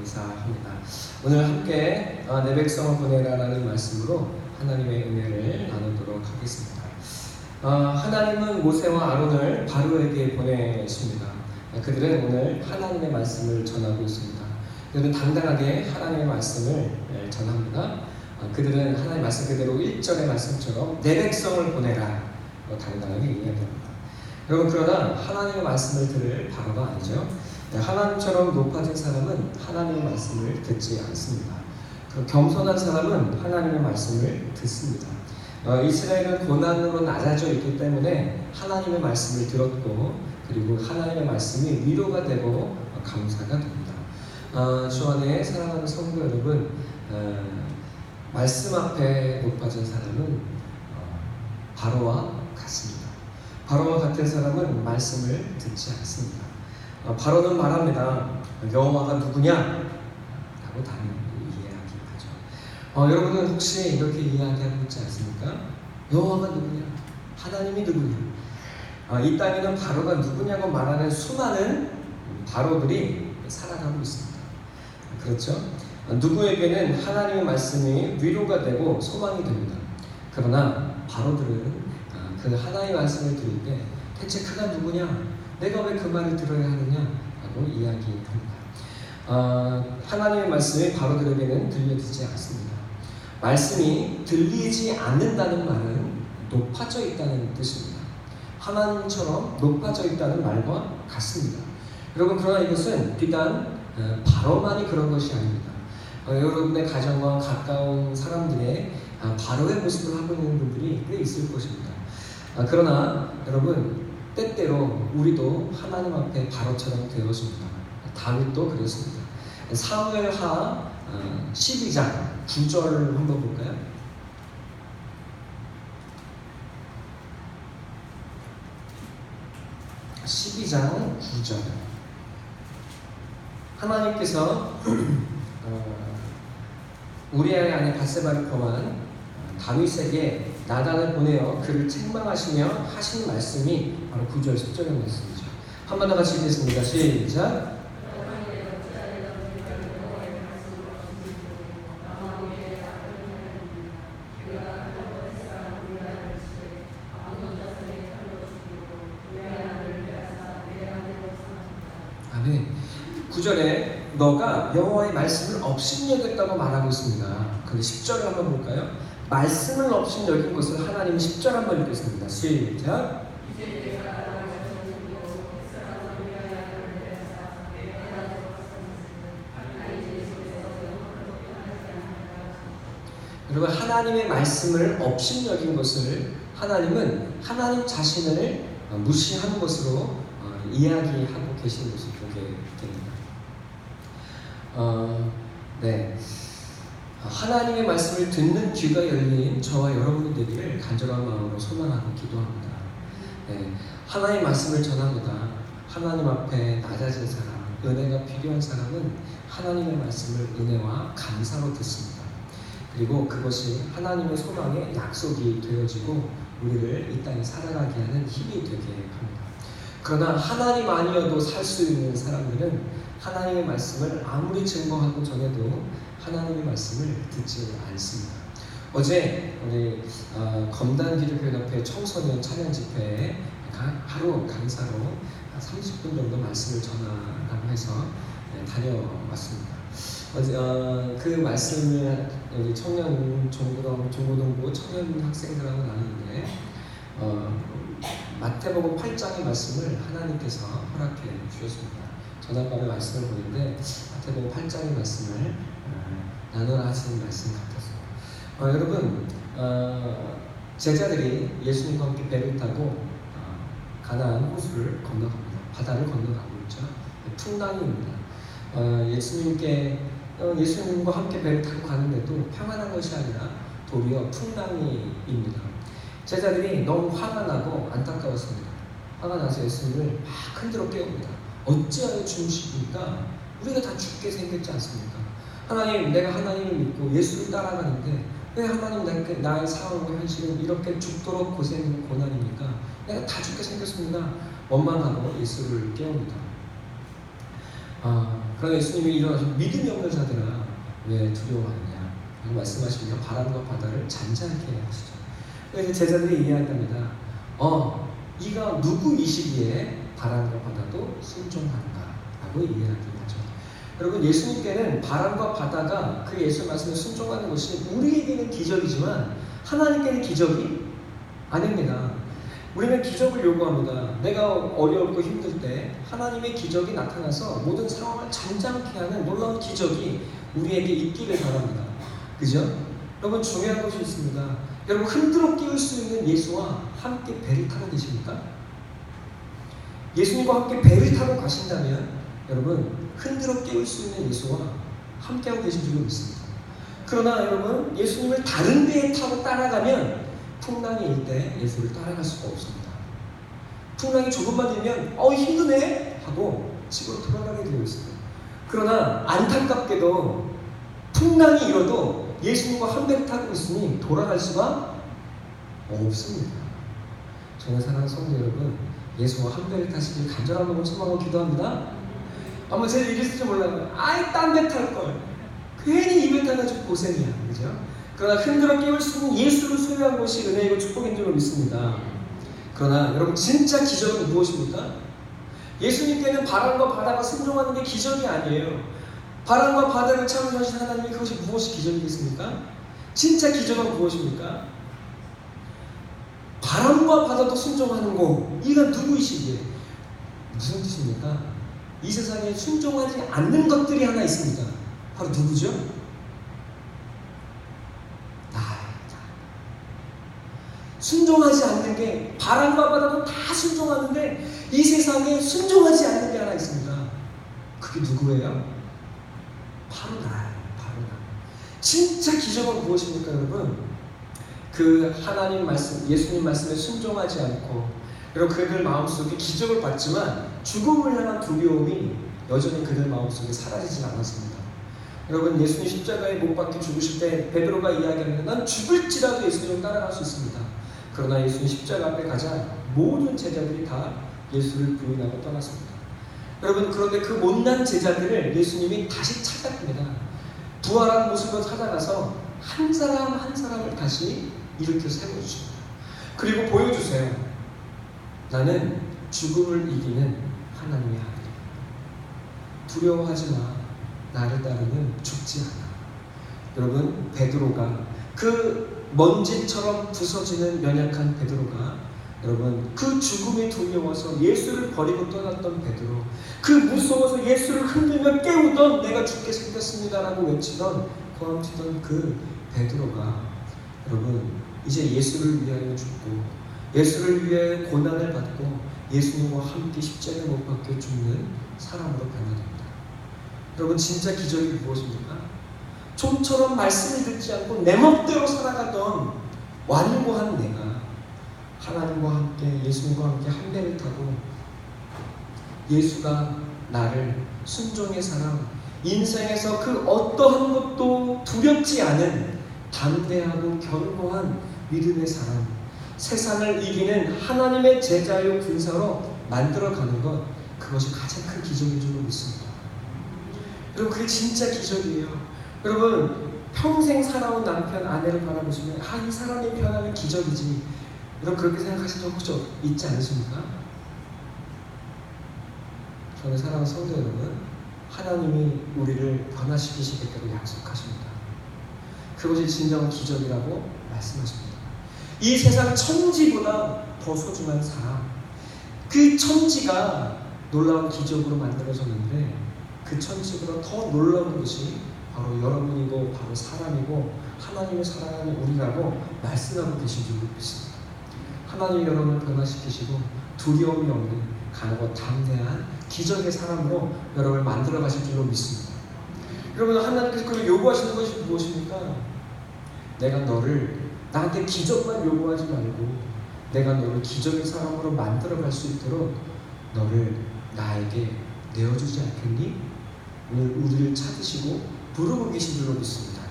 감사합니다. 오늘 함께 내 백성을 보내라라는 말씀으로 하나님의 은혜를 나누도록 하겠습니다. 하나님은 모세와 아론을 바로에게 보내십니다. 그들은 오늘 하나님의 말씀을 전하고 있습니다. 그들은 당당하게 하나님의 말씀을 전합니다. 그들은 하나님의 말씀 그대로 1절의 말씀처럼 내 백성을 보내라 당당하게 이야기합니다. 여러분, 그러나 하나님의 말씀을 들을 바로가 아니죠. 하나님처럼 높아진 사람은 하나님의 말씀을 듣지 않습니다. 겸손한 사람은 하나님의 말씀을 듣습니다. 이스라엘은 고난으로 낮아져 있기 때문에 하나님의 말씀을 들었고, 그리고 하나님의 말씀이 위로가 되고 감사가 됩니다. 주 안에 사랑하는 성도 여러분, 말씀 앞에 높아진 사람은 바로와 같습니다. 바로와 같은 사람은 말씀을 듣지 않습니다. 바로는 말합니다. 여호와가 누구냐? 라고 답을 이야기하죠. 여러분은 혹시 이렇게 이야기하고 있지 않습니까? 여호와가 누구냐? 하나님이 누구냐? 이 땅에는 바로가 누구냐고 말하는 수많은 바로들이 살아가고 있습니다. 그렇죠? 누구에게는 하나님의 말씀이 위로가 되고 소망이 됩니다. 그러나 바로들은 그 하나님의 말씀을 들을 때 대체 그가 누구냐? 내가 왜 그 말을 들어야 하느냐라고 이야기합니다. 하나님의 말씀이 바로들에게는 들려지지 않습니다. 말씀이 들리지 않는다는 말은 높아져 있다는 뜻입니다. 하나님처럼 높아져 있다는 말과 같습니다. 여러분, 그러나 이것은 비단 바로만이 그런 것이 아닙니다. 여러분의 가정과 가까운 사람들의 바로의 모습을 하고 있는 분들이 꽤 있을 것입니다. 그러나 여러분, 때때로 우리도 하나님 앞에 바로처럼 되어집니다. 다윗도 그랬습니다. 사무엘하 12장 9절 한번 볼까요? (12장 9절) 하나님께서 우리아의 아내 바세바를 범한 다윗에게 나단을 보내어 그를 책망하시며 하신 말씀이 바로 9절 10절의 말씀이죠. 한 번 더 같이 읽겠습니다. 시작. 아멘. 9절에 너가 여호와의 말씀을 업신여겼다고 말하고 있습니다. 그런데 10절을 한번 볼까요? 말씀을 업신여긴 것을 하나님 10절 한번 읽겠습니다. 시작. 여러분, 하나님의 말씀을 업신여긴 것을 하나님은 하나님 자신을 무시한 것으로 이야기하고 계시는 것을 보게 됩니다. 네. 하나님의 말씀을 듣는 귀가 열린 저와 여러분이 되기를 간절한 마음으로 소망하고 기도합니다. 네, 하나님의 말씀을 전합니다. 하나님 앞에 낮아진 사람, 은혜가 필요한 사람은 하나님의 말씀을 은혜와 감사로 듣습니다. 그리고 그것이 하나님의 소망의 약속이 되어지고 우리를 이 땅에 살아가게 하는 힘이 되게 합니다. 그러나 하나님 아니어도 살 수 있는 사람들은 하나님의 말씀을 아무리 증거하고 전해도 하나님의 말씀을 듣지 않습니다. 어제 우리 검단기독교연합회 청소년 찬양 집회에 하루 강사로 30분 정도 말씀을 전하라고 해서 다녀왔습니다. 어제 그 말씀을 우리 청년 중고등부 청년 학생들하고 나누는데 마태복음 8장의 말씀을 하나님께서 허락해 주셨습니다. 전한밤에 말씀을 보는데 마태복음 8장의 말씀을 나누라 하시는 말씀 같았어요. 여러분, 제자들이 예수님과 함께 배를 타고 가나안 호수를 건너갑니다. 바다를 건너가고 있죠. 풍랑입니다. 예수님과 함께 배를 타고 가는데도 평안한 것이 아니라 도리어 풍랑이입니다. 제자들이 너무 화가 나고 안타까웠습니다. 화가 나서 예수님을 막 흔들어 깨웁니다. 어찌하여 주무십니까? 우리가 다 죽게 생겼지 않습니까? 하나님, 내가 하나님을 믿고 예수를 따라가는데 왜 하나님 나의 상황과 현실은 이렇게 죽도록 고난입니까? 내가 다 죽게 생겼습니다. 원망하고 예수를 깨웁니다. 그러나 예수님이 일어나서 믿음이 없는 자들아 왜 두려워하느냐 라고 말씀하시며 바람과 바다를 잔잔하게 하시죠. 그래서 제자들이 이야기합니다. 이가 누구이시기에 바람과 바다도 순종하는가 라고 이야기하죠. 여러분, 예수님께는 바람과 바다가 그 예수 말씀에 순종하는 것이 우리에게는 기적이지만 하나님께는 기적이 아닙니다. 우리는 기적을 요구합니다. 내가 어렵고 힘들 때 하나님의 기적이 나타나서 모든 상황을 잠잠케 하는 놀라운 기적이 우리에게 있기를 바랍니다. 그죠? 여러분, 중요한 것이 있습니다. 여러분, 흔들어 끼울 수 있는 예수와 함께 배를 타고 계십니까? 예수님과 함께 배를 타고 가신다면 여러분, 흔들어 깨울 수 있는 예수와 함께하고 계신 줄로 믿습니다. 그러나 여러분, 예수님을 다른 배에 타고 따라가면 풍랑이 일 때 예수를 따라갈 수가 없습니다. 풍랑이 조금만 일면 힘드네 하고 집으로 돌아가게 되어 있습니다. 그러나 안타깝게도 풍랑이 일어도 예수님과 한 배를 타고 있으니 돌아갈 수가 없습니다. 저는 사랑하는 성도 여러분, 예수와 한 배를 타시길 간절한 마음으로 소망하고 기도합니다. 아마 제가 이랬을지 몰라요. 딴 배 탈걸. 괜히 이 배 타가지고 고생이야. 그죠? 그러나 흔들어 깨울 수 있는 예수를 소유한 것이 은혜이고 축복인 줄 믿습니다. 그러나 여러분, 진짜 기적은 무엇입니까? 예수님께는 바람과 바다가 순종하는 게 기적이 아니에요. 바람과 바다를 창조하신 하나님이 그것이 무엇이 기적이겠습니까? 진짜 기적은 무엇입니까? 바람과 바다도 순종하는 거, 이가 누구이시기에? 무슨 뜻입니까? 이 세상에 순종하지 않는 것들이 하나 있습니다. 바로 누구죠? 나입니다. 순종하지 않는 게, 바람과 바다도 다 순종하는데 이 세상에 순종하지 않는 게 하나 있습니다. 그게 누구예요? 바로 나예요. 바로 나. 진짜 기적은 무엇입니까, 여러분? 그 하나님 말씀, 예수님 말씀에 순종하지 않고 여러분, 그들 마음속에 기적을 봤지만 죽음을 향한 두려움이 여전히 그들 마음속에 사라지지 않았습니다. 여러분, 예수님 십자가에 못 박혀 죽으실 때 베드로가 이야기합니다. 난 죽을지라도 예수님을 따라갈 수 있습니다. 그러나 예수님 십자가 앞에 가자 모든 제자들이 다 예수를 부인하고 떠났습니다. 여러분, 그런데 그 못난 제자들을 예수님이 다시 찾아갑니다. 부활한 모습으로 찾아가서 한 사람 한 사람을 다시 일으켜 세워주십니다. 그리고 보여주세요. 나는 죽음을 이기는 하나님의 아들. 두려워하지 마. 나를 따르면 죽지 않아. 여러분, 베드로가, 그 먼지처럼 부서지는 연약한 베드로가, 여러분, 그 죽음이 두려워서 예수를 버리고 떠났던 베드로, 그 무서워서 예수를 흔들며 깨우던 내가 죽게 생겼습니다라고 외치던 고함치던 그 베드로가, 여러분, 이제 예수를 위하여 죽고 예수를 위해 고난을 받고 예수님과 함께 십자가에 못 박혀 죽는 사람으로 변화됩니다. 여러분, 진짜 기적이 무엇입니까? 좀처럼 말씀을 듣지 않고 내 멋대로 살아가던 완고한 내가 하나님과 함께, 예수님과 함께 한 배를 타고 예수가 나를 순종의 사람, 인생에서 그 어떠한 것도 두렵지 않은 담대하고 견고한 믿음의 사람, 세상을 이기는 하나님의 제자요 군사로 만들어가는 것, 그것이 가장 큰 기적인 줄 믿습니다. 여러분, 그게 진짜 기적이에요. 여러분, 평생 살아온 남편, 아내를 바라보시면 이 사람이 변하면 기적이지, 여러분 그렇게 생각하신 적 혹시 있지 않으십니까? 저는 사랑하는 성도 여러분, 하나님이 우리를 변화시키시겠다고 약속하십니다. 그것이 진정한 기적이라고 말씀하십니다. 이 세상 천지보다 더 소중한 사람, 그 천지가 놀라운 기적으로 만들어졌는데 그 천지보다 더 놀라운 것이 바로 여러분이고 바로 사람이고 하나님을 사랑하는 우리라고 말씀하고 계신 줄 믿습니다. 하나님이 여러분을 변화시키시고 두려움이 없는 강하고 담대한 기적의 사람으로 여러분을 만들어 가실 줄로 믿습니다. 여러분, 하나님께서 그걸 요구하시는 것이 무엇입니까? 내가 너를 나한테 기적만 요구하지 말고 내가 너를 기적의 사람으로 만들어 갈 수 있도록 너를 나에게 내어주지 않겠니? 오늘 우리를 찾으시고 부르고 계신 줄로 믿습니다.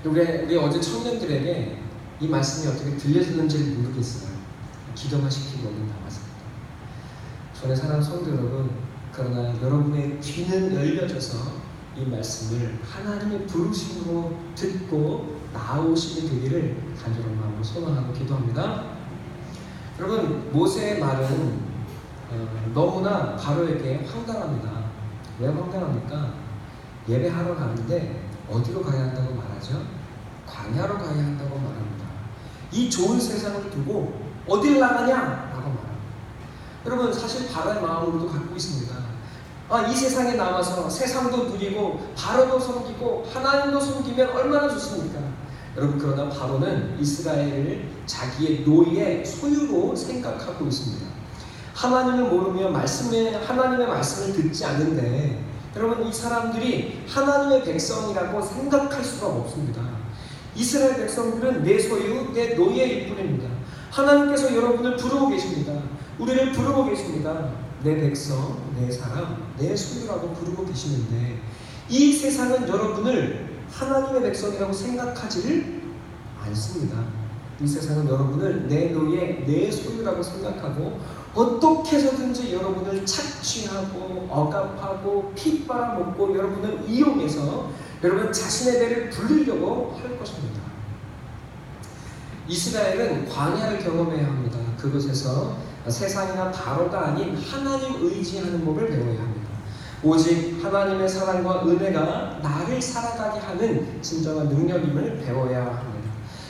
우리 어제 청년들에게 이 말씀이 어떻게 들려졌는지를 모르겠어요. 기도만 시키고 얼른 나왔습니다. 저는 사랑하는 성도 여러분, 그러나 여러분의 귀는 열려져서 이 말씀을 하나님의 부르심으로 듣고 나아오시게 되기를 간절한 마음으로 소망하고 기도합니다. 여러분, 모세의 말은 너무나 바로에게 황당합니다. 왜 황당합니까? 예배하러 가는데 어디로 가야 한다고 말하죠? 광야로 가야 한다고 말합니다. 이 좋은 세상을 두고 어딜 나가냐라고 말합니다. 여러분, 사실 바로의 마음으로도 갖고 있습니다. 이 세상에 남아서 세상도 누리고 바로도 섬기고 하나님도 섬기면 얼마나 좋습니까? 여러분, 그러나 바로는 이스라엘을 자기의 노예, 소유로 생각하고 있습니다. 하나님을 모르며 하나님의 말씀을 듣지 않는데, 여러분, 이 사람들이 하나님의 백성이라고 생각할 수가 없습니다. 이스라엘 백성들은 내 소유, 내 노예일 뿐입니다. 하나님께서 여러분을 부르고 계십니다. 우리를 부르고 계십니다. 내 백성, 내 사람, 내 소유라고 부르고 계시는데, 이 세상은 여러분을 하나님의 백성이라고 생각하지를 않습니다. 이 세상은 여러분을 내 노예, 내 소유라고 생각하고 어떻게 해서든지 여러분을 착취하고 억압하고 피 빨아먹고 여러분을 이용해서 여러분 자신의 배를 부르려고 할 것입니다. 이스라엘은 광야를 경험해야 합니다. 그곳에서 세상이나 바로가 아닌 하나님 의지하는 법을 배워야 합니다. 오직 하나님의 사랑과 은혜가 나를 살아가게 하는 진정한 능력임을 배워야 합니다.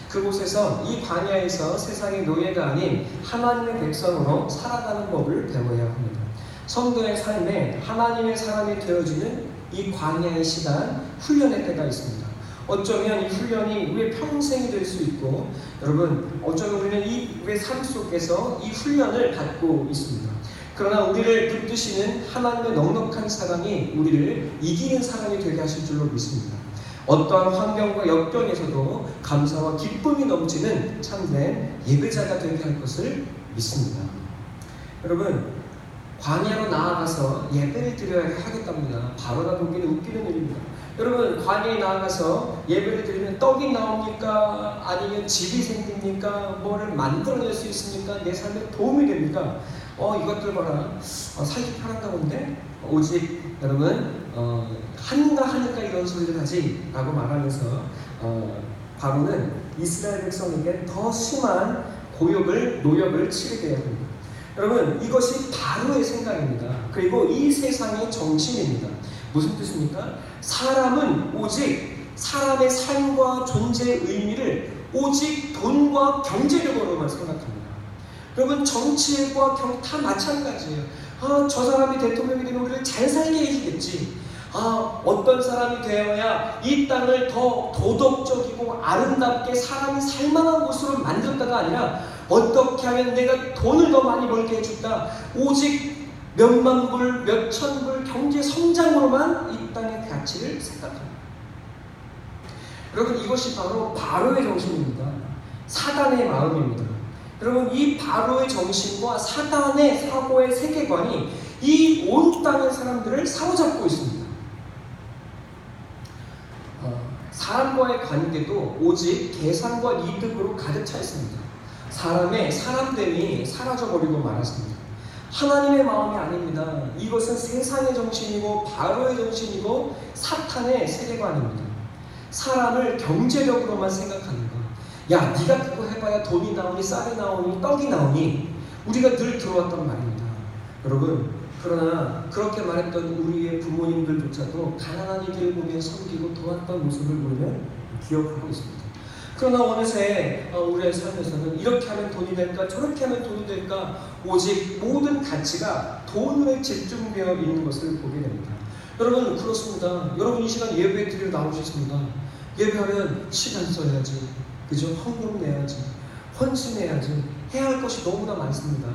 그곳에서, 이 광야에서 세상의 노예가 아닌 하나님의 백성으로 살아가는 법을 배워야 합니다. 성도의 삶에 하나님의 사람이 되어지는 이 광야의 시간, 훈련의 때가 있습니다. 어쩌면 이 훈련이 우리의 평생이 될 수 있고, 여러분, 어쩌면 우리는 우리의 삶 속에서 이 훈련을 받고 있습니다. 그러나 우리를 붙드시는 하나님의 넉넉한 사랑이 우리를 이기는 사람이 되게 하실 줄로 믿습니다. 어떠한 환경과 역경에서도 감사와 기쁨이 넘치는 참된 예배자가 되게 할 것을 믿습니다. 여러분, 광야로 나아가서 예배를 드려야 하겠답니다. 바로가 보기에는 웃기는 일입니다. 여러분, 광야에 나아가서 예배를 드리면 떡이 나옵니까? 아니면 집이 생깁니까? 뭐를 만들어낼 수 있습니까? 내 삶에 도움이 됩니까? 이것들 봐라, 살기 편한가 본데? 오직 여러분, 하니까 이런 소리를 하지 라고 말하면서 바로는 이스라엘 백성에게 더 심한 노역을 치르게 합니다. 여러분, 이것이 바로의 생각입니다. 그리고 이 세상의 정신입니다. 무슨 뜻입니까? 사람은 오직 사람의 삶과 존재의 의미를 오직 돈과 경제력으로만 생각합니다. 여러분, 정치과 다 마찬가지예요. 저 사람이 대통령이 되면 우리를 잘 살게 해주겠지. 어떤 사람이 되어야 이 땅을 더 도덕적이고 아름답게 사람이 살만한 곳으로 만들까가 아니라 어떻게 하면 내가 돈을 더 많이 벌게 해줄까. 오직 몇만 불, 몇천 불 경제 성장으로만 이 땅의 가치를 생각합니다. 여러분, 이것이 바로 바로의 정신입니다. 사단의 마음입니다. 여러분, 이 바로의 정신과 사단의 사고의 세계관이 이 온 땅의 사람들을 사로잡고 있습니다. 사람과의 관계도 오직 계산과 이득으로 가득 차 있습니다. 사람의 사람됨이 사라져버리고 말았습니다. 하나님의 마음이 아닙니다. 이것은 세상의 정신이고 바로의 정신이고 사탄의 세계관입니다. 사람을 경제력으로만 생각하는 것. 야, 네가 그거 해봐야 돈이 나오니 쌀이 나오니 떡이 나오니, 우리가 늘 들어왔던 말입니다. 여러분, 그러나 그렇게 말했던 우리의 부모님들조차도 가난한 이들을 보며 섬기고 도왔던 모습을 우리는 기억하고 있습니다. 그러나 어느새 우리의 삶에서는 이렇게 하면 돈이 될까, 저렇게 하면 돈이 될까, 오직 모든 가치가 돈에 집중되어 있는 것을 보게 됩니다. 여러분, 그렇습니다. 여러분, 이 시간 예배 드리러 나오셨습니다. 예배하면 시간 써야지, 그죠? 헌금 내야지, 헌신해야지, 해야 할 것이 너무나 많습니다.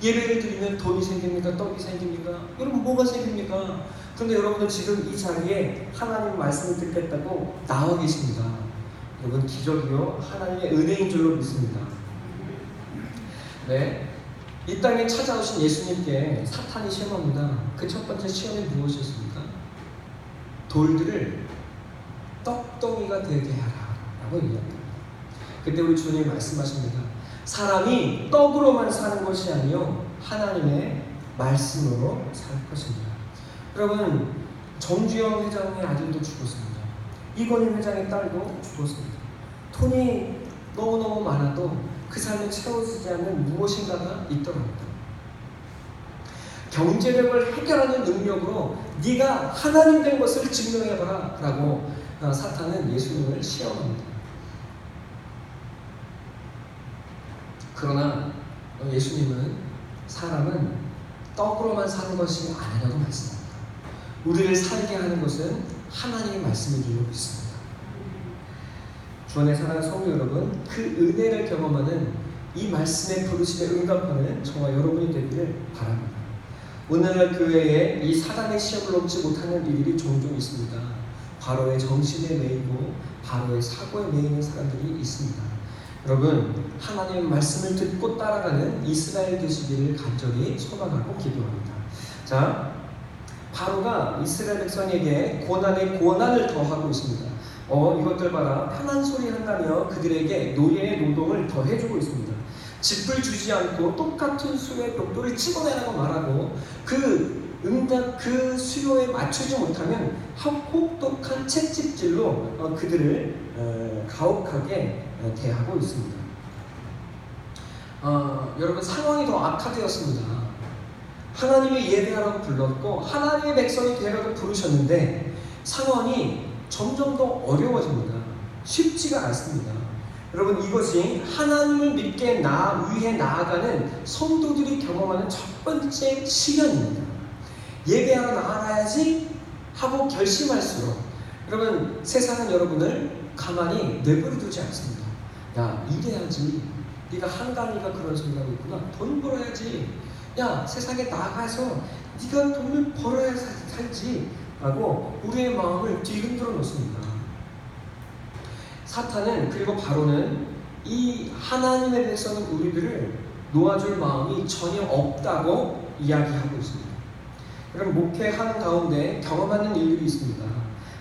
예배를 드리면 돈이 생깁니까? 떡이 생깁니까? 여러분, 뭐가 생깁니까? 그런데 여러분은 지금 이 자리에 하나님 말씀을 듣겠다고 나와 계십니다. 여러분, 기적이요, 하나님의 은혜인 줄로 믿습니다. 네, 이 땅에 찾아오신 예수님께 사탄이 시험합니다. 그 첫 번째 시험이 무엇이었습니까? 돌들을 떡덩이가 되게 하라 라고 얘기합니다. 그때 우리 주님이 말씀하십니다. 사람이 떡으로만 사는 것이 아니요 하나님의 말씀으로 살 것입니다. 여러분, 정주영 회장의 아들도 죽었습니다. 이건희 회장의 딸도 죽었습니다. 돈이 너무너무 많아도 그 삶에 채워지지 않는 무엇인가가 있더랍니다. 경제력을 해결하는 능력으로 네가 하나님 된 것을 증명해봐라 라고 사탄은 예수님을 시험합니다. 그러나 예수님은 사람은 떡으로만 사는 것이 아니라고 말씀합니다. 우리를 살게 하는 것은 하나님의 말씀인 줄로 믿습니다. 주 안에 사랑하는 성도 여러분, 그 은혜를 경험하는 이 말씀의 부르심에 응답하는 저와 여러분이 되기를 바랍니다. 오늘날 교회에 이 사단의 시험을 넘지 못하는 일들이 종종 있습니다. 바로의 정신에 매이고 바로의 사고에 매이는 사람들이 있습니다. 여러분, 하나님의 말씀을 듣고 따라가는 이스라엘 되시기를 간절히 소망하고 기도합니다. 자, 바로가 이스라엘 백성에게 고난에 고난을 더하고 있습니다. 이것들 봐라, 편한 소리 한다며 그들에게 노예의 노동을 더 해주고 있습니다. 짚을 주지 않고 똑같은 수요의 벽돌을 찍어내라고 말하고 그 수요에 맞추지 못하면 혹독한 채찍질로 그들을 가혹하게 대하고 있습니다. 여러분, 상황이 더 악화되었습니다. 하나님이 예배하라고 불렀고 하나님의 백성이 되라고 부르셨는데 상황이 점점 더 어려워집니다. 쉽지가 않습니다. 여러분, 이것이 하나님을 믿게 위해 나아가는 성도들이 경험하는 첫 번째 시련입니다. 예배하러 나아가야지 하고 결심할수록 여러분, 세상은 여러분을 가만히 내버려두지 않습니다. 야, 일해야지. 네가 한가하니까 그런 소리가 있구나. 돈 벌어야지. 야, 세상에 나가서 네가 돈을 벌어야 살지 라고 우리의 마음을 뒤흔들어 놓습니다. 사탄은, 그리고 바로는 이 하나님의 백성은 우리들을 놓아줄 마음이 전혀 없다고 이야기하고 있습니다. 그럼 목회하는 가운데 경험하는 일들이 있습니다.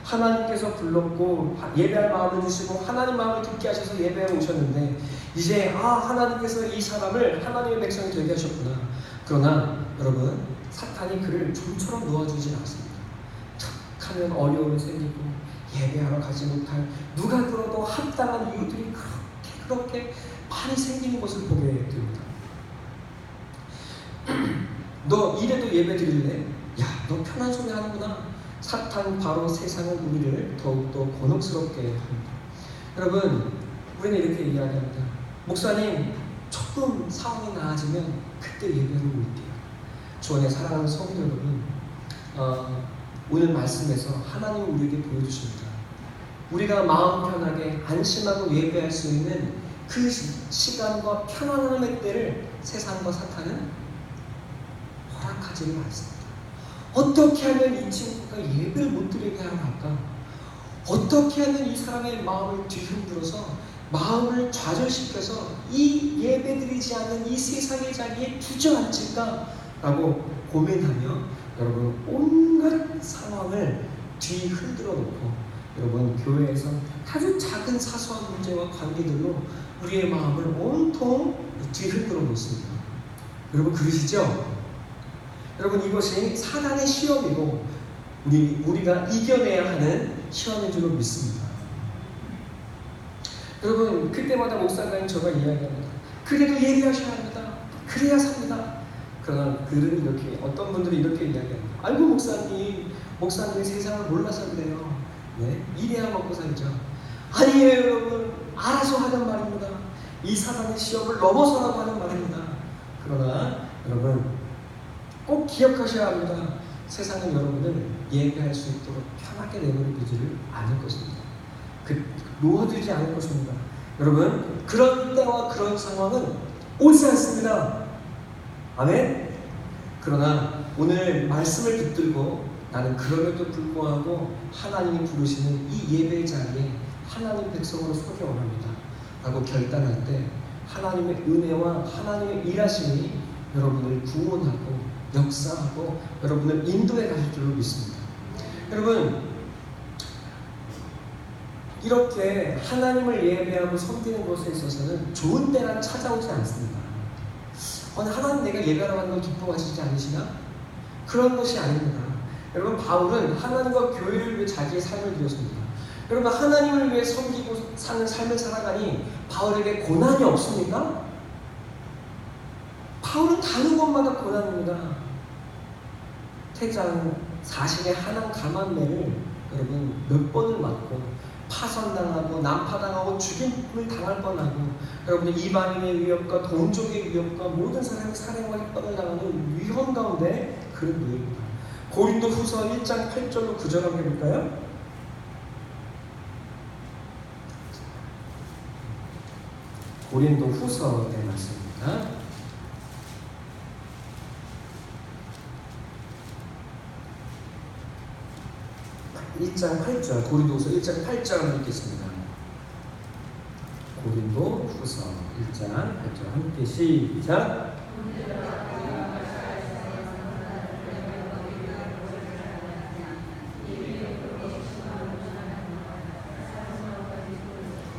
하나님께서 불렀고 예배할 마음을 주시고 하나님 마음을 듣게 하셔서 예배에 오셨는데 이제 하나님께서 이 사람을 하나님의 백성이 되게 하셨구나. 그러나 여러분, 사탄이 그를 좀처럼 놓아주진 않습니다. 툭하면 어려움이 생기고 예배하러 가지 못할, 누가 들어도 합당한 이유들이 그렇게 많이 생기는 것을 보게 됩니다. 너 이래도 예배 드릴래? 야, 너 편한 소리 하는구나. 사탄, 바로 세상은 우리를 더욱더 곤혹스럽게 합니다. 여러분, 우리는 이렇게 이야기합니다. 목사님, 조금 상황이 나아지면 그때 예배로 올게요. 주 안에 사랑하는 성도 여러분, 오늘 말씀에서 하나님이 우리에게 보여주십니다. 우리가 마음 편하게 안심하고 예배할 수 있는 그 시간과 편안함의 때를 세상과 사탄은 허락하지를 않습니다. 어떻게 하면 이 친구가 예배를 못 드리게 하면 할까? 어떻게 하면 이 사람의 마음을 뒤흔들어서 마음을 좌절시켜서 이 예배드리지 않는 이 세상의 자리에 주저앉힐까? 라고 고민하며 여러분, 온갖 상황을 뒤흔들어 놓고 여러분, 교회에서 아주 작은 사소한 문제와 관계들로 우리의 마음을 온통 뒤흔들어 놓습니다. 여러분, 그러시죠? 여러분, 이것이 사단의 시험이고 우리가 이겨내야 하는 시험인 줄로 믿습니다. 여러분, 그때마다 목사님 저가 이야기합니다. 그래도 예배하셔야 합니다. 그래야 삽니다. 그러나 그들은 이렇게, 어떤 분들이 이렇게 이야기합니다. 아이고, 목사님이 세상을 몰라서 그래요. 네? 이래야 먹고 살죠. 아니에요, 여러분. 알아서 하는 말입니다. 이 사단의 시험을 넘어서라고 하는 말입니다. 그러나 여러분, 꼭 기억하셔야 합니다. 세상은 여러분을 예배할 수 있도록 편하게 내버려두지를 않을 것입니다. 놓아두지 않을 것입니다. 여러분, 그런 때와 그런 상황은 오지 않습니다. 아멘? 그러나 오늘 말씀을 붙들고 나는 그럼에도 불구하고 하나님이 부르시는 이 예배 자리에 하나님 백성으로 서기 원합니다 라고 결단할 때 하나님의 은혜와 하나님의 일하심이 여러분을 구원하고 역사하고 여러분을 인도해 가실 줄로 믿습니다. 여러분, 이렇게 하나님을 예배하고 섬기는 것에 있어서는 좋은 때가 찾아오지 않습니다. 하나님 내가 예배하는 걸 기뻐하시지 않으시나? 그런 것이 아닙니다. 여러분, 바울은 하나님과 교회를 위해 자기의 삶을 드렸습니다. 여러분, 하나님을 위해 섬기고 사는 삶을 살아가니 바울에게 고난이 없습니까? 바울은 다른 곳마다 고난입니다. 태장 사신의 한한 가만매를 여러분 몇 번을 맞고 파선당하고 난파당하고 죽임을 당할 뻔하고 여러분 이방인의 위협과 동족의 위협과 모든 사람의 살해와 뻔을 당하는 위험 가운데 그런 노예입니다. 고린도 후서 1장 8절로 9절 한번 해볼까요? 고린도 후서의 말씀입니다. 1장 8절, 고린도후서 1장 8절 읽겠습니다. 고린도후서 1장 8절 함께 시작.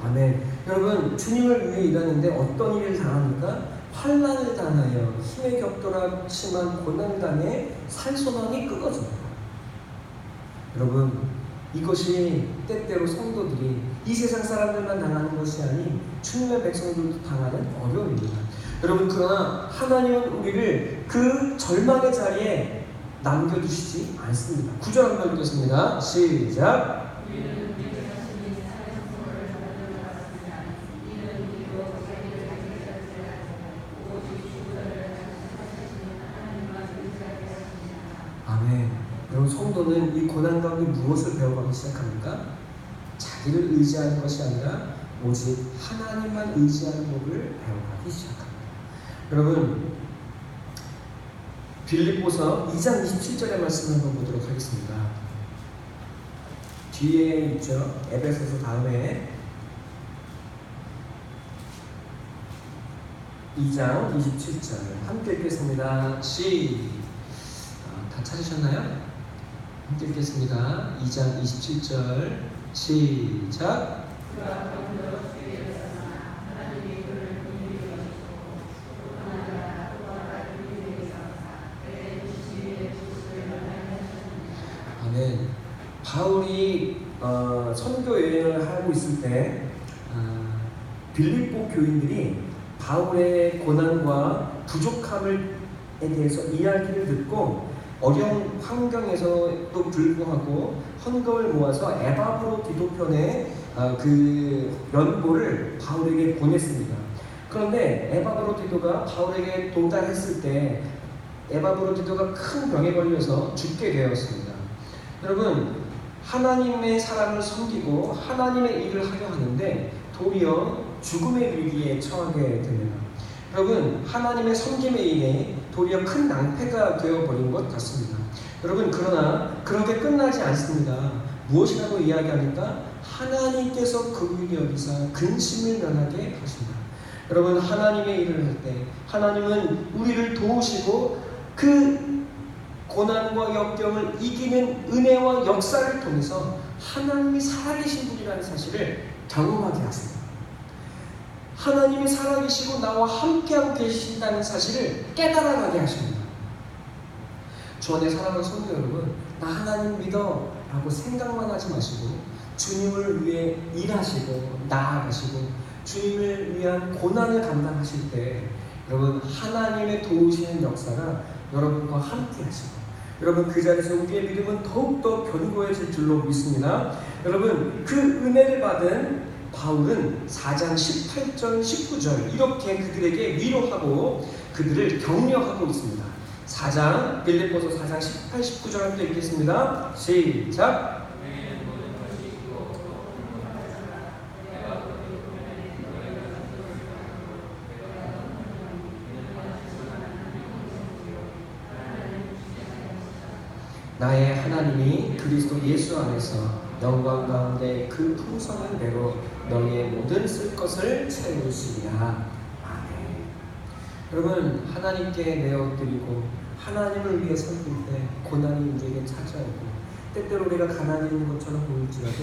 아멘. 여러분, 주님을 위해 일하는데 어떤 일을 당합니까? 환난을 당하여 힘에 격돌하지만 고난을 당해 살 소망이 끊어집니다. 여러분, 이것이 때때로 성도들이 이 세상 사람들만 당하는 것이 아닌 주님의 백성들도 당하는 어려움입니다. 여러분, 그러나 하나님은 우리를 그 절망의 자리에 남겨두시지 않습니다. 9절 한번 읽겠습니다. 시작. 아멘. 여러분, 성도는 이 고난 가운데 무엇을 배워가기 시작합니까? 자기를 의지하는 것이 아니라 오직 하나님만 의지하는 법을 배워가기 시작합니다. 여러분, 빌립보서 2장 27절의 말씀을 한번 보도록 하겠습니다. 뒤에 있죠. 에베소서 다음에 2장 27절 함께 읽겠습니다. 다 찾으셨나요? 함께 읽겠습니다. 2장 27절 시작. 아멘. 바울이 선교 여행을 하고 있을 때 빌립보 교인들이 바울의 고난과 부족함에 대해서 이야기를 듣고 어려운 환경에서도 불구하고 헌금을 모아서 에바브로디도 편의 그 연고를 바울에게 보냈습니다. 그런데 에바브로디도가 바울에게 도달했을 때 에바브로디도가 큰 병에 걸려서 죽게 되었습니다. 여러분, 하나님의 사람을 섬기고 하나님의 일을 하려 하는데 도리어 죽음의 위기에 처하게 됩니다. 여러분, 하나님의 섬김에 인해 도리어 큰 낭패가 되어버린 것 같습니다. 여러분, 그러나 그렇게 끝나지 않습니다. 무엇이라고 이야기합니까? 하나님께서 그분이 여기서 근심을 면하게 하십니다. 여러분, 하나님의 일을 할 때 하나님은 우리를 도우시고 그 고난과 역경을 이기는 은혜와 역사를 통해서 하나님이 살아계신 분이라는 사실을 경험하게 하십니다. 하나님이 살아계시고 나와 함께하고 계신다는 사실을 깨달아가게 하십니다. 주 안에 사랑하는 성도 여러분, 나 하나님 믿어 라고 생각만 하지 마시고 주님을 위해 일하시고 나아가시고 주님을 위한 고난을 감당하실 때 여러분, 하나님의 도우시는 역사가 여러분과 함께 하시고 여러분, 그 자리에서 우리의 믿음은 더욱더 견고해질 줄로 믿습니다. 여러분, 그 은혜를 받은 바울은 4장 18절 19절 이렇게 그들에게 위로하고 그들을 격려하고 있습니다. 4장 빌립보서 4장 18, 19절 함께 읽겠습니다. 시작. 나의 하나님이 그리스도 예수 안에서 영광 가운데 그 풍성한 대로 너희의 모든 쓸 것을 채우시리라. 아멘. 여러분, 하나님께 내어드리고 하나님을 위해 섬길 때 고난이 우리에게 찾아오고 때때로 우리가 가난이 있는 것처럼 보일지라도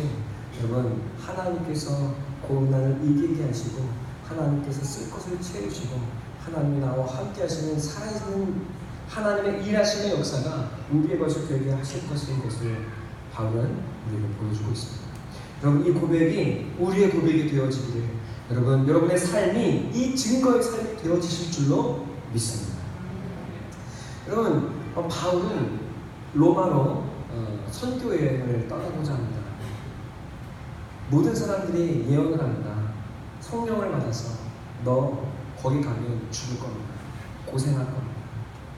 여러분, 하나님께서 고난을 이기게 하시고 하나님께서 쓸 것을 채우시고 하나님이 나와 함께 하시는 살아있는 하나님의 일하시는 역사가 우리의 것이 되게 하실 것인 것을 바울은 우리에게 보여주고 있습니다. 여러분, 이 고백이 우리의 고백이 되어지기를, 여러분, 여러분의 삶이 이 증거의 삶이 되어지실 줄로 믿습니다. 여러분, 바울은 로마로 선교 여행을 떠나고자 합니다. 모든 사람들이 예언을 합니다. 성령을 받아서 너 거기 가면 죽을 겁니다. 고생할 겁니다.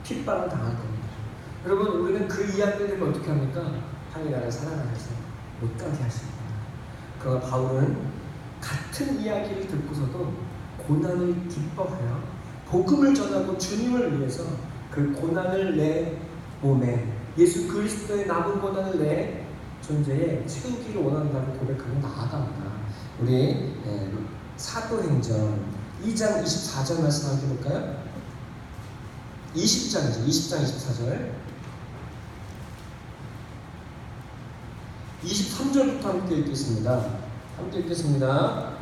핍박을 당할 겁니다. 여러분, 우리는 그 이야기를 어떻게 합니까? 하나님 나라를 살아가면서 못 가게 하십니다. 그러나 바울은 같은 이야기를 듣고서도 고난을 기뻐하여 복음을 전하고 주님을 위해서 그 고난을 내 몸에, 예수 그리스도의 남은 고난을 내 존재에 채우기를 원한다고 고백하며 나아갑니다. 우리 사도행전 2장 24절 말씀 함께 볼까요? 20장이죠. 20장 24절. 23절부터 함께 읽겠습니다. 함께 읽겠습니다.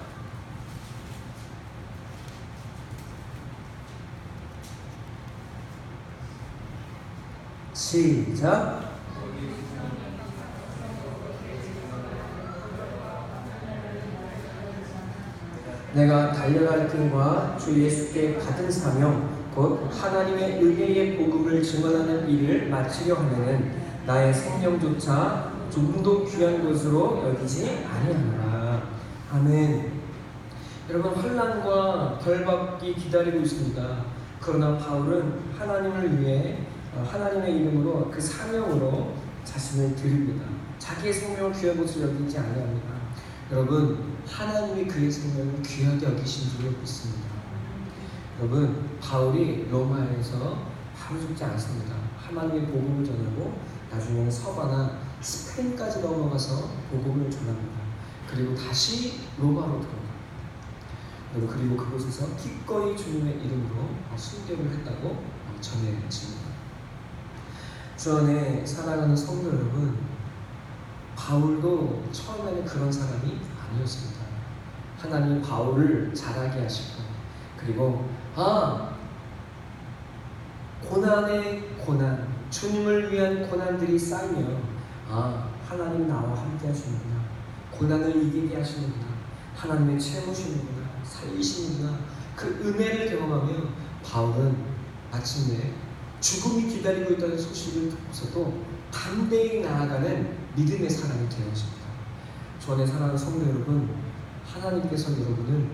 시작. 내가 달려갈 길과 주 예수께 받은 사명 곧 하나님의 의의 복음을 증언하는 일을 마치려 하면은 나의 생명조차 조금도 귀한 것으로 여기지 아니하노라. 아멘. 여러분, 환난과 결박이 기다리고 있습니다. 그러나 바울은 하나님을 위해 하나님의 이름으로 그 사명으로 자신을 드립니다. 자기의 생명을 귀한 것을 여기지 아니합니다. 여러분, 하나님이 그의 생명을 귀하게 여기신 줄을 믿습니다. 여러분, 바울이 로마에서 바로 죽지 않습니다. 하나님의 복음을 전하고 나중에는 서바나 스페인까지 넘어가서 복음을 전합니다. 그리고 다시 로마로 들어갑니다. 그리고 그곳에서 기꺼이 주님의 이름으로 순교를 했다고 전해집니다. 주 안에 사랑하는 성도 여러분, 바울도 처음에는 그런 사람이 아니었습니다. 하나님이 바울을 자라게 하시고, 그리고 고난의 고난, 주님을 위한 고난들이 쌓이며 하나님 나와 함께 하시는구나, 고난을 이기게 하시는구나, 하나님의 채우시는구나, 살리시는구나, 그 은혜를 경험하며 바울은 마침내 죽음이 기다리고 있다는 소식을 듣고서도 담대히 나아가는 믿음의 사람이 되었습니다. 주 안에 사랑하는 성도 여러분, 하나님께서 여러분을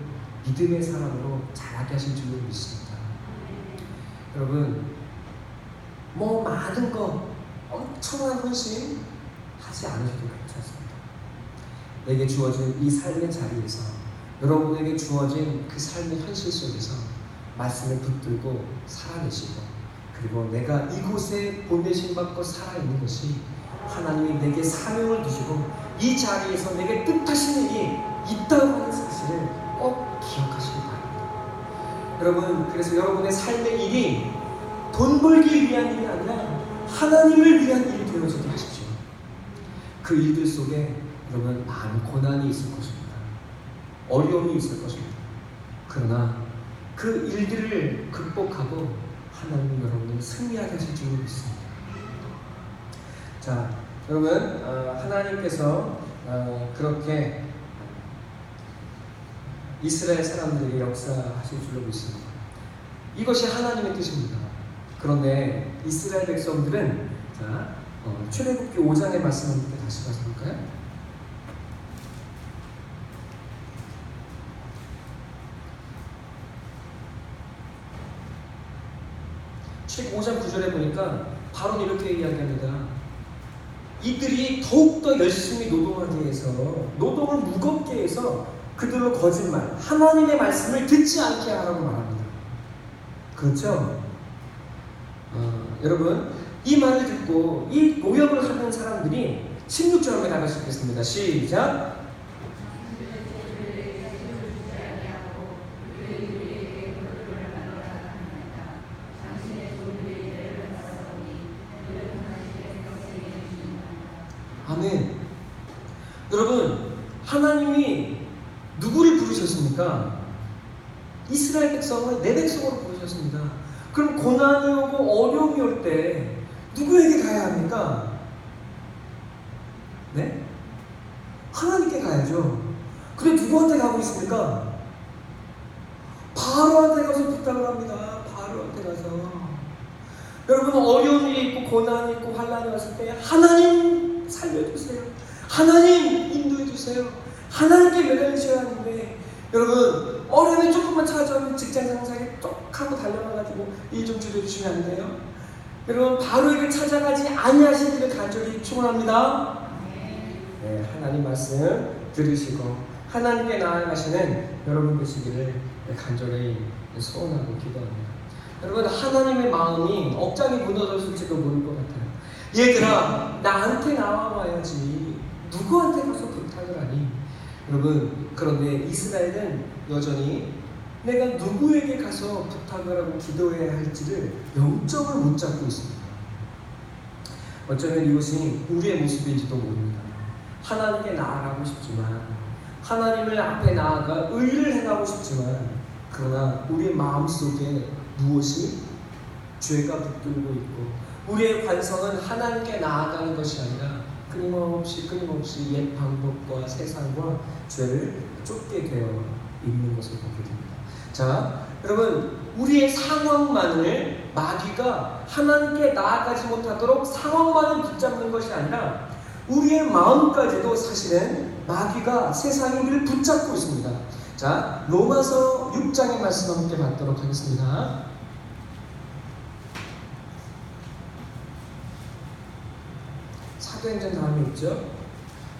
믿음의 사람으로 자라게 하신 줄로 믿습니다. 여러분, 많은 거, 엄청난 헌신 하지 않으셔도 괜찮습니다. 내게 주어진 이 삶의 자리에서, 여러분에게 주어진 그 삶의 현실 속에서 말씀을 붙들고 살아내시고, 그리고 내가 이곳에 보내심 받고 살아있는 것이 하나님이 내게 사명을 주시고 이 자리에서 내게 뜻하신 일이 있다고 하는 사실을 꼭 기억하시기 바랍니다. 여러분, 그래서 여러분의 삶의 일이 돈 벌기 위한 일이 아니라 하나님을 위한 일이 되어지게 하십시오. 그 일들 속에 여러분 많은 고난이 있을 것입니다. 어려움이 있을 것입니다. 그러나 그 일들을 극복하고 하나님은 여러분을 승리하게 하실 줄 믿습니다. 자, 여러분, 하나님께서 그렇게 이스라엘 사람들에게 역사하실 줄로 믿습니다. 이것이 하나님의 뜻입니다. 그런데 이스라엘 백성들은, 자, 출애굽기 5장의 말씀 함께 다시 가서 볼까요? 출애굽기 5장 9절에 보니까 바로 이렇게 이야기합니다. 이들이 더욱더 열심히 노동하게 해서, 노동을 무겁게 해서 그들로 거짓말, 하나님의 말씀을 듣지 않게 하라고 말합니다. 그렇죠? 여러분, 이 말을 듣고 이 노역을 하는 사람들이 16절 함께 나갈 수 있겠습니다. 시작! 아멘. 여러분, 하나님이 누구를 부르셨습니까? 이스라엘 백성을 내 백성으로 부르셨습니다. 그럼 고난이 오고 어려움이 올 때 누구에게 가야 합니까? 네? 하나님께 가야죠. 근데 누구한테 가고 있습니까? 바로한테 가서 부탁을 합니다. 바로한테 가서. 여러분, 어려운 일이 있고 고난이 있고 환난이 왔을 때 하나님 살려주세요. 하나님 인도해주세요. 하나님께 매달리셔야 하는데, 여러분, 어려움이 조금만 찾아오면 직장 상사에게 똑 하고 달려가가지고 일 좀 줄여주시면 안 돼요? 여러분, 바로에게 찾아가지 아니하시기를 간절히 축원합니다. 네, 하나님 말씀 들으시고 하나님께 나아가시는 여러분 되시기를 간절히 소원하고 기도합니다. 여러분, 하나님의 마음이 억장이 무너졌을지도 모를 것 같아요. 얘들아, 나한테 나와야지 누구한테 가서 부탁을 하니? 여러분, 그런데 이스라엘은 여전히 내가 누구에게 가서 부탁을 하고 기도해야 할지를 영점을 못 잡고 있습니다. 어쩌면 이것이 우리의 모습인지도 모릅니다. 하나님께 나아가고 싶지만, 하나님을 앞에 나아가 의를 행하고 싶지만, 그러나 우리의 마음속에 무엇이 죄가 붙들고 있고, 우리의 관성은 하나님께 나아가는 것이 아니라 끊임없이 옛 방법과 세상과 죄를 쫓게 되어 있는 것을 보게 됩니다. 자, 여러분, 우리의 상황만을 마귀가 하나님께 나아가지 못하도록 상황만을 붙잡는 것이 아니라 우리의 마음까지도 사실은 마귀가 세상이 우리를 붙잡고 있습니다. 자, 로마서 6장의 말씀 함께 받도록 하겠습니다. 사도행전 다음에 있죠.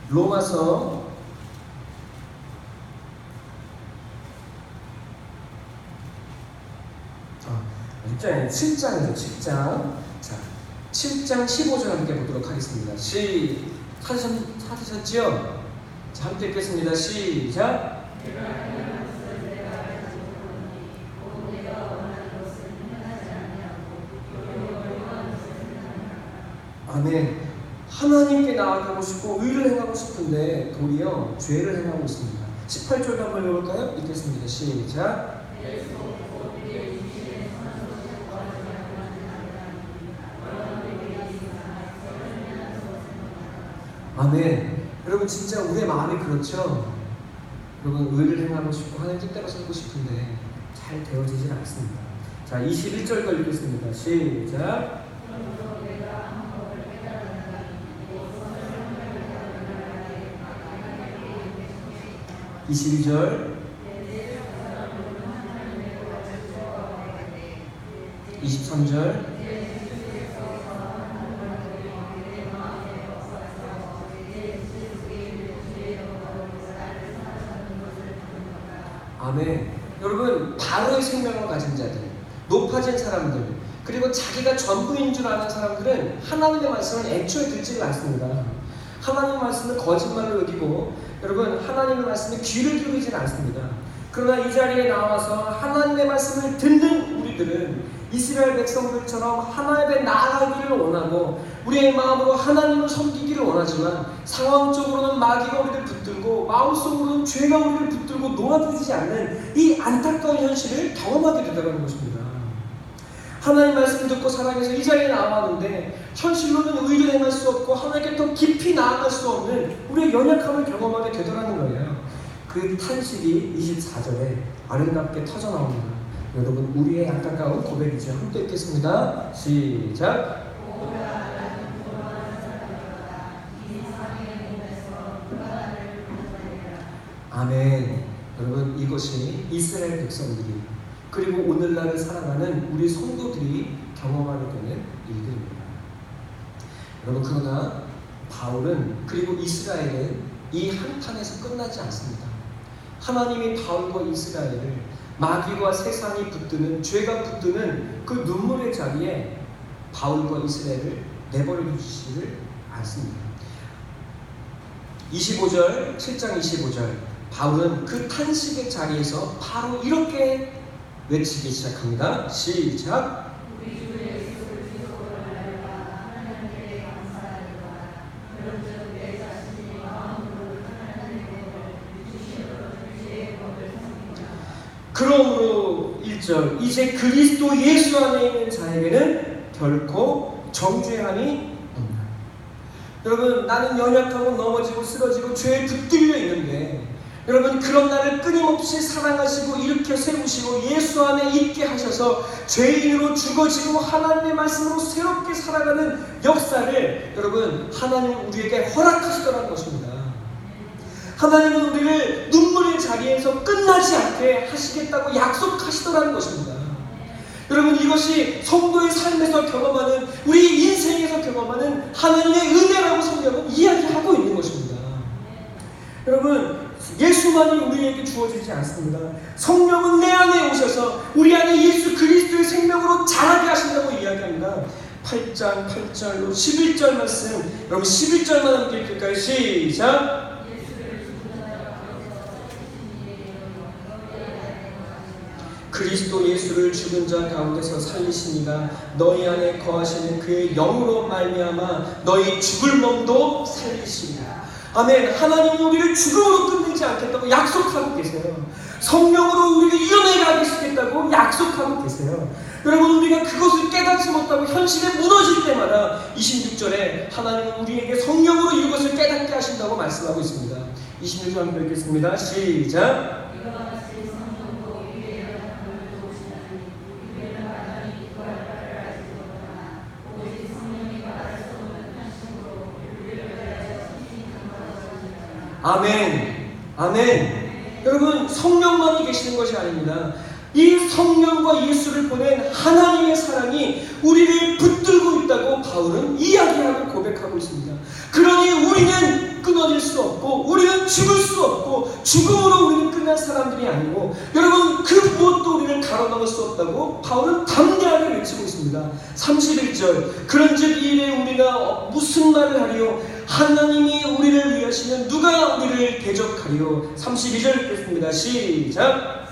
로마서 7장이죠. 7장. 자, 7장 15절 함께 보도록 하겠습니다. 찾으셨지요? 자, 함께 읽겠습니다. 시작. 아멘. 하나님께 나아가고 싶고 의를 행하고 싶은데 도리어 죄를 행하고 있습니다. 18절 한번 읽어볼까요? 읽겠습니다. 시작. 아멘. 여러분, 진짜 우리의 마음이 그렇죠? 여러분, 의를 행하고 싶고 하나님 뜻대로 살고 싶은데 잘 되어지질 않습니다. 자, 21절과 읽겠습니다. 시작. 22절, 23절, 아멘. 여러분, 바로의 생명을 가진 자들, 높아진 사람들, 그리고 자기가 전부인 줄 아는 사람들은 하나님의 말씀을 애초에 듣지를 않습니다. 하나님의 말씀을 거짓말로 여기고, 여러분, 하나님의 말씀에 귀를 기울이지 않습니다. 그러나 이 자리에 나와서 하나님의 말씀을 듣는 우리들은 이스라엘 백성들처럼 하나님께 나아가기를 원하고 우리의 마음으로 하나님을 섬기기를 원하지만 상황적으로는 마귀가 우리를 붙들고 마음속으로는 죄가 우리를 붙들고 놓아주지 않는 이 안타까운 현실을 경험하게 되더라는 것입니다. 하나님 말씀 듣고 살아계서 이 자리에 나왔는데 현실로는 의를 행할 수 없고 하나님께 더 깊이 나아갈 수 없는 우리의 연약함을 경험하게 되더라는 거예요. 그 탄식이 24절에 아름답게 터져 나옵니다. 여러분, 우리의 안타까운 고백이죠. 함께 읽겠습니다. 시작. 아멘. 여러분, 이것이 이스라엘 백성들이 그리고 오늘날을 살아가는 우리 성도들이 경험하게 되는 일들입니다. 여러분, 그러나 바울은 그리고 이스라엘은 이 한탄에서 끝나지 않습니다. 하나님이 바울과 이스라엘을 마귀와 세상이 붙드는, 죄가 붙드는 그 눈물의 자리에 바울과 이스라엘을 내버려 두시지를 않습니다. 25절, 7장 25절, 바울은 그 탄식의 자리에서 바로 이렇게 외치기 시작합니다. 시작. 그러므로 1절 이제 그리스도 예수 안에 있는 자에게는 결코 정죄함이 없나. 여러분, 나는 연약하고 넘어지고 쓰러지고 죄에 붙들려 있는데 여러분, 그런 나를 끊임없이 사랑하시고 일으켜 세우시고 예수 안에 있게 하셔서 죄인으로 죽어지고 하나님의 말씀으로 새롭게 살아가는 역사를 여러분, 하나님은 우리에게 허락하시더라는 것입니다. 하나님은 우리를 눈물의 자리에서 끝나지 않게 하시겠다고 약속하시더라는 것입니다. 여러분, 이것이 성도의 삶에서 경험하는, 우리 인생에서 경험하는 하나님의 은혜라고 성경은 이야기하고 있는 것입니다. 여러분, 예수만이 우리에게 주어지지 않습니다. 성령은 내 안에 오셔서 우리 안에 예수 그리스도의 생명으로 자라게 하신다고 이야기합니다. 8장 8절로 11절 말씀, 여러분 11절만 함께 읽을까요? 시작! 그리스도 예수를 죽은 자 가운데서 살리시니가 너희 안에 거하시는 그의 영으로 말미암아 너희 죽을 몸도 살리시리라. 아멘. 하나님은 우리를 죽음으로 끝내지 않겠다고 약속하고 계세요. 성령으로 우리를 이겨내게 하시겠다고 약속하고 계세요. 여러분, 우리가 그것을 깨닫지 못하고 현실에 무너질 때마다 26절에 하나님은 우리에게 성령으로 이것을 깨닫게 하신다고 말씀하고 있습니다. 26절 한번 읽겠습니다. 시작! 아멘. 아멘. 여러분, 성령만이 계시는 것이 아닙니다. 이 성령과 예수를 보낸 하나님의 사랑이 우리를 붙들고 있다고 바울은 이야기하고 고백하고 있습니다. 그러니 우리는 끊어질 수 없고 우리는 죽을 수 없고 죽음으로 우리는 끝날 사람들이 아니고 여러분, 그 무엇도 우리를 가로막을 수 없다고 바울은 담대하게 외치고 있습니다. 31절 그런즉 이에 우리가 무슨 말을 하리요? 하나님이 우리를 위하시면 누가 우리를 대적하리요? 32절 읽겠습니다. 시작!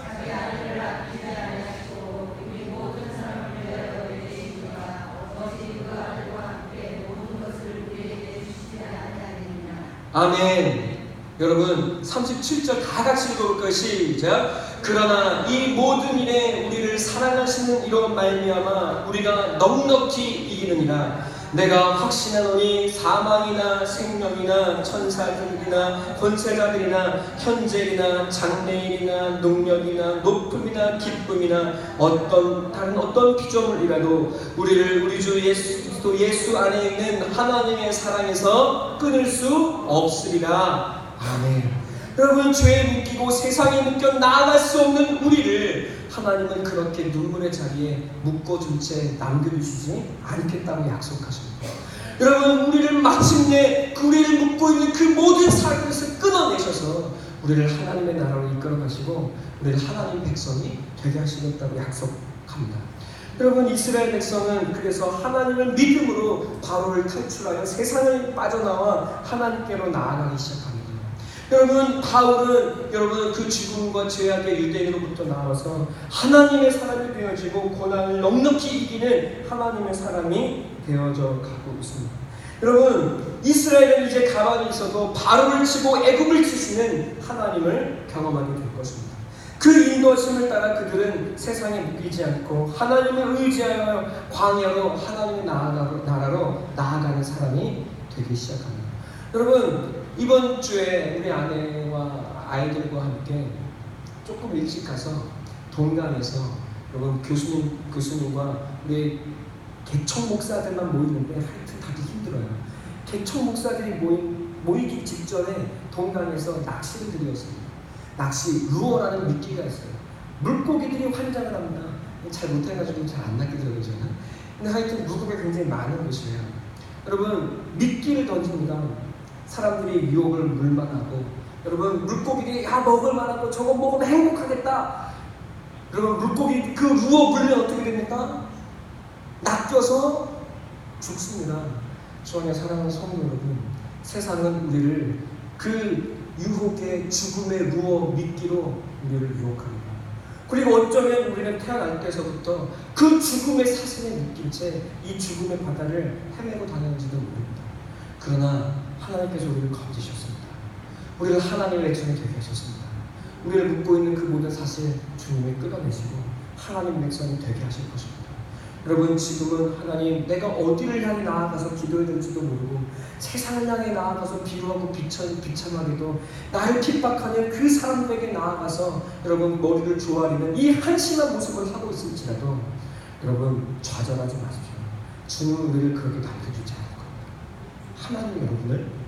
아멘. 여러분 37절 다 같이 읽어볼까요? 시작. 그러나 이 모든 일에 우리를 사랑하시는 이로 말미암아 우리가 넉넉히 이기느니라. 내가 확신하노니 사망이나 생명이나 천사들이나 권세자들이나 현재이나 장래일이나 능력이나 높음이나 기쁨이나 다른 어떤 피조물이라도 우리를 우리 주 예수 안에 있는 하나님의 사랑에서 끊을 수 없으리라. 아멘. 여러분, 죄에 묶이고 세상에 묶여 나아갈 수 없는 우리를 하나님은 그렇게 눈물의 자리에 묶어둔 채 남겨주시지 않겠다고 약속하십니다. 여러분, 우리를 마침내 우리를 묶고 있는 그 모든 사랑에서 끊어내셔서 우리를 하나님의 나라로 이끌어가시고 우리를 하나님 백성이 되게 하시겠다고 약속합니다. 여러분, 이스라엘 백성은 그래서 하나님을 믿음으로 바로를 탈출하여 세상을 빠져나와 하나님께로 나아가기 시작합니다. 여러분, 바울은 여러분 그 죽음과 죄악의 유대인으로부터 나와서 하나님의 사람이 되어지고 고난을 넉넉히 이기는 하나님의 사람이 되어져 가고 있습니다. 여러분, 이스라엘은 이제 가만히 있어도 바로를 치고 애굽을 치시는 하나님을 경험하게 될 것입니다. 그 인도하심을 따라 그들은 세상에 묶이지 않고 하나님을 의지하여 광야로 하나님의 나라로 나아가는 사람이 되기 시작합니다. 여러분, 이번 주에 우리 아내와 아이들과 함께 조금 일찍 가서 동강에서 여러분 교수님과 우리 개척 목사들만 모이는데 하여튼 다들 힘들어요. 개척 목사들이 모이기 직전에 동강에서 낚시를 드렸습니다. 낚시 루어라는 미끼가 있어요. 물고기들이 환장을 합니다. 잘 못해가지고 잘 안 낚이더라고요, 저는. 근데 하여튼 물고기가 굉장히 많은 곳이에요. 여러분, 미끼를 던집니다. 사람들이 유혹을 물만하고, 여러분, 물고기들이 먹을만하고 저거 먹으면 행복하겠다. 여러분, 물고기 그 루어 물면 어떻게 됩니까? 낚여서 죽습니다. 저와 사랑하는 성도 여러분, 세상은 우리를 그 유혹의 죽음의 루어 미끼로 우리를 유혹합니다. 그리고 어쩌면 우리는 태어날 때서부터 그 죽음의 사슬에 묶인 채 이 죽음의 바다를 헤매고 다녔는지도 모릅니다. 그러나 하나님께서 우리를 건지셨습니다. 우리를 하나님의 백성이 되게 하셨습니다. 우리를 묶고 있는 그 모든 사실 주님이 끌어내시고 하나님 백성이 되게 하실 것입니다. 여러분, 지금은 하나님, 내가 어디를 향해 나아가서 기도해야 될지도 모르고 세상을 향해 나아가서 비루하고 비참하게도 나를 핍박하는 그 사람들에게 나아가서 여러분 머리를 조아리는 이 한심한 모습을 하고 있을지라도 여러분 좌절하지 마십시오. 주는 우리를 그렇게 남겨주지 않을 겁니다. 하나님 여러분을